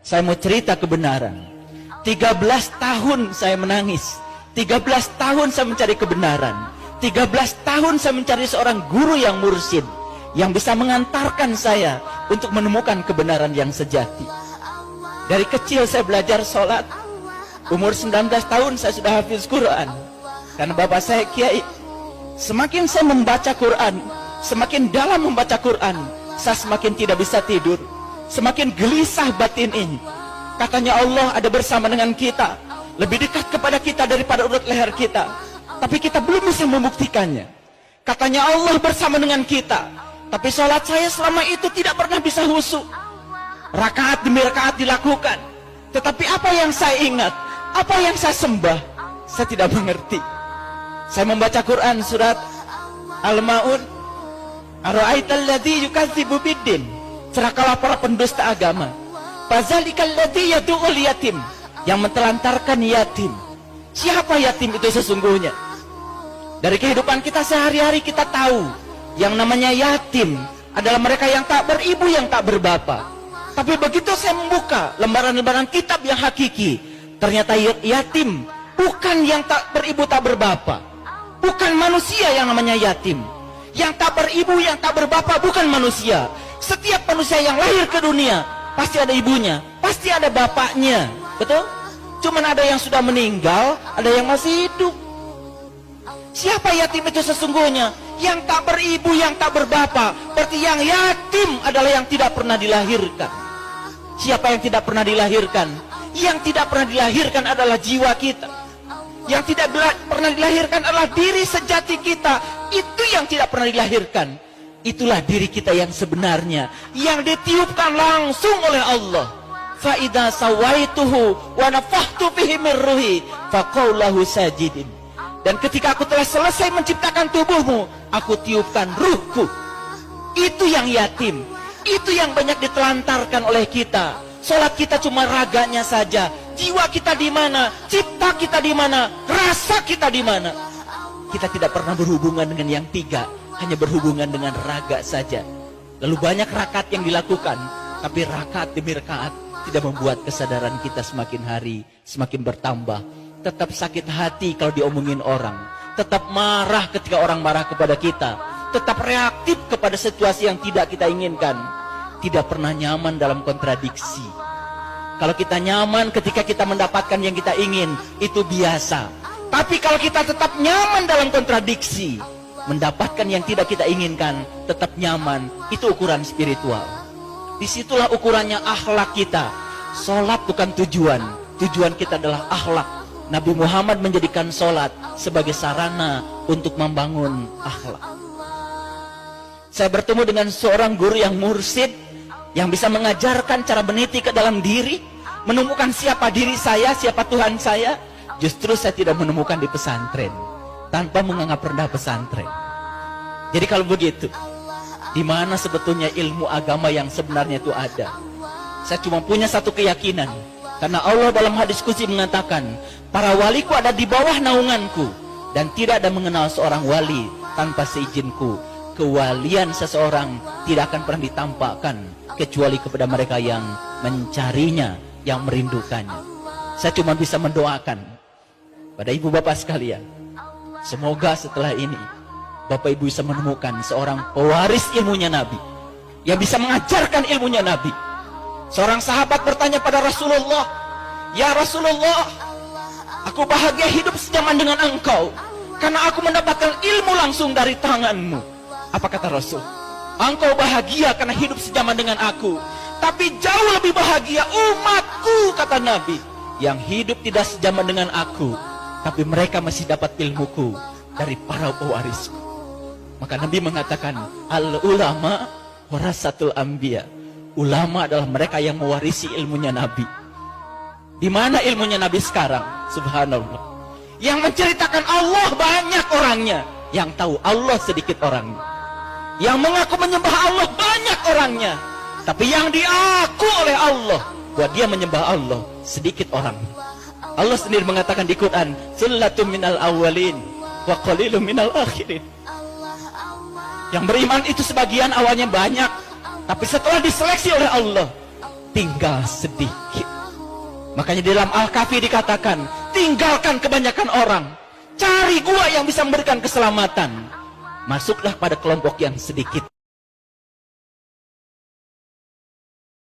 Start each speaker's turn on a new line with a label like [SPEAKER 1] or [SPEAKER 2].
[SPEAKER 1] Saya mau cerita kebenaran. 13 tahun saya menangis. 13 tahun saya mencari kebenaran. 13 tahun saya mencari seorang guru yang mursyid, yang bisa mengantarkan saya untuk menemukan kebenaran yang sejati. Dari kecil saya belajar sholat. Umur 19 tahun saya sudah hafiz Quran. Karena bapak saya kiai. Semakin saya membaca Quran, semakin dalam membaca Quran, saya semakin tidak bisa tidur. Semakin gelisah batin ini. Katanya Allah ada bersama dengan kita, lebih dekat kepada kita daripada urut leher kita. Tapi kita belum bisa membuktikannya. Katanya Allah bersama dengan kita, tapi sholat saya selama itu tidak pernah bisa khusyuk. Rakaat demi rakaat dilakukan, tetapi apa yang saya ingat, apa yang saya sembah, saya tidak mengerti. Saya membaca Quran surat Al-Ma'un, Ara'aital ladzi yukadzibu biddin, celakalah para pendusta agama. Fazalikal ladzi yad'ul yatim, yang mentelantarkan yatim. Siapa yatim itu sesungguhnya? Dari kehidupan kita sehari-hari kita tahu yang namanya yatim adalah mereka yang tak beribu, yang tak berbapa. Tapi begitu saya membuka lembaran-lembaran kitab yang hakiki, ternyata yatim bukan yang tak beribu, tak berbapa. Bukan manusia yang namanya yatim. Yang tak beribu, yang tak berbapa bukan manusia. Setiap manusia yang lahir ke dunia pasti ada ibunya, pasti ada bapaknya. Betul? Cuman ada yang sudah meninggal, ada yang masih hidup. Siapa yatim itu sesungguhnya? Yang tak beribu, yang tak berbapa. Berarti yang yatim adalah yang tidak pernah dilahirkan. Siapa yang tidak pernah dilahirkan? Yang tidak pernah dilahirkan adalah jiwa kita. Yang tidak pernah dilahirkan adalah diri sejati kita. Itu yang tidak pernah dilahirkan. Itulah diri kita yang sebenarnya, yang ditiupkan langsung oleh Allah. Fa idza sawaituhu wa nafakhtu fihi min ruhi faqul lahu sajidin. Dan ketika aku telah selesai menciptakan tubuhmu, aku tiupkan ruhku. Itu yang yatim. Itu yang banyak ditelantarkan oleh kita. Salat kita cuma raganya saja. Jiwa kita di mana? Cipta kita di mana? Rasa kita di mana? Kita tidak pernah berhubungan dengan yang tiga, hanya berhubungan dengan raga saja. Lalu banyak rakaat yang dilakukan, tapi rakaat demi rakaat tidak membuat kesadaran kita semakin hari semakin bertambah. Tetap sakit hati kalau diomongin orang, tetap marah ketika orang marah kepada kita, tetap reaktif kepada situasi yang tidak kita inginkan, tidak pernah nyaman dalam kontradiksi. Kalau kita nyaman ketika kita mendapatkan yang kita ingin, itu biasa. Tapi kalau kita tetap nyaman dalam kontradiksi, mendapatkan yang tidak kita inginkan, tetap nyaman, itu ukuran spiritual. Disitulah ukurannya akhlak kita. Sholat bukan tujuan, tujuan kita adalah akhlak. Nabi Muhammad menjadikan sholat sebagai sarana untuk membangun akhlak. Saya bertemu dengan seorang guru yang mursyid, yang bisa mengajarkan cara meniti ke dalam diri, menemukan siapa diri saya, siapa Tuhan saya. Justru saya tidak menemukan di pesantren, tanpa menganggap rendah pesantren. Jadi kalau begitu, di mana sebetulnya ilmu agama yang sebenarnya itu ada? Saya cuma punya satu keyakinan, karena Allah dalam hadis qudsi mengatakan, para waliku ada di bawah naunganku, dan tidak ada mengenal seorang wali tanpa seizinku. Kewalian seseorang tidak akan pernah ditampakkan kecuali kepada mereka yang mencarinya, yang merindukannya. Saya cuma bisa mendoakan pada ibu bapak sekalian, semoga setelah ini bapak ibu bisa menemukan seorang pewaris ilmunya Nabi, yang bisa mengajarkan ilmunya Nabi. Seorang sahabat bertanya pada Rasulullah, ya Rasulullah, aku bahagia hidup sejaman dengan engkau, karena aku mendapatkan ilmu langsung dari tanganmu. Apa kata Rasul? Engkau bahagia karena hidup sejaman dengan aku, tapi jauh lebih bahagia umatku, kata Nabi, yang hidup tidak sejaman dengan aku, tapi mereka masih dapat ilmuku dari para pewarisku. Maka Nabi mengatakan, al-ulama warasatul anbiya. Ulama adalah mereka yang mewarisi ilmunya Nabi. Di mana ilmunya Nabi sekarang? Subhanallah. Yang menceritakan Allah banyak orangnya, yang tahu Allah sedikit orangnya. Yang mengaku menyembah Allah banyak orangnya, tapi yang diaku oleh Allah bahwa dia menyembah Allah sedikit orangnya. Allah sendiri mengatakan di Quran, "Sullatum minal awwalin wa qalilum minal akhirin." Yang beriman itu sebagian awalnya banyak, tapi setelah diseleksi oleh Allah, tinggal sedikit. Makanya dalam Al-Kahfi dikatakan, tinggalkan kebanyakan orang, cari gua yang bisa memberikan keselamatan. Masuklah pada kelompok yang sedikit.